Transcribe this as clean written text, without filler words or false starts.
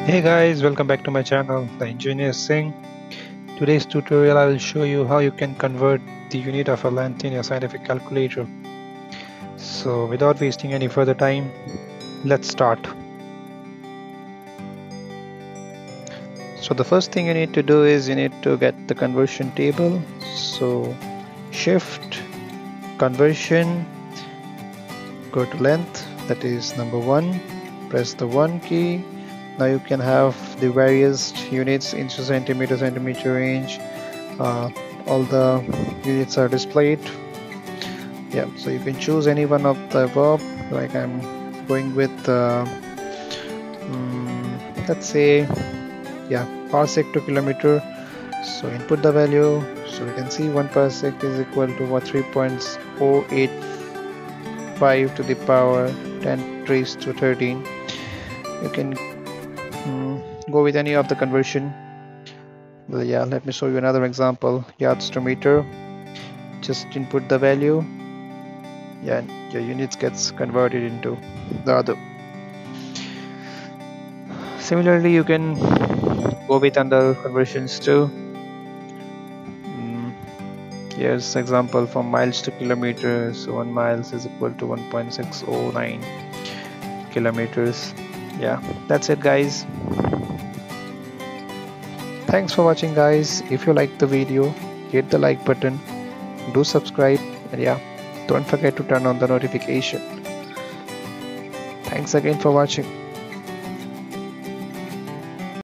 Hey guys, welcome back to my channel, The Engineer Singh. Today's tutorial I will show you how you can convert the unit of a length in your scientific calculator. So without wasting any further time, let's start. So the first thing you need to do is you need to get the conversion table. So shift, conversion, go to length, that is number 1, press the 1 key. Now you can have the various units, inches, centimeter, centimeter range. All the units are displayed. Yeah, so you can choose any one of the above. Like I'm going with let's say, yeah, parsec to kilometer. So input the value. So we can see 1 parsec is equal to what, 3.085 to the power 10 raised to 13. You can go with any of the conversion. Well, yeah, let me show you another example. Yards to meter. Just input the value. Yeah, your units gets converted into the other. Similarly, you can go with other conversions too. Here's example from miles to kilometers. So 1 miles is equal to 1.609 kilometers. Yeah, that's it guys. Thanks for watching guys. If you like the video, hit the like button, do subscribe, and yeah, don't forget to turn on the notification. Thanks again for watching.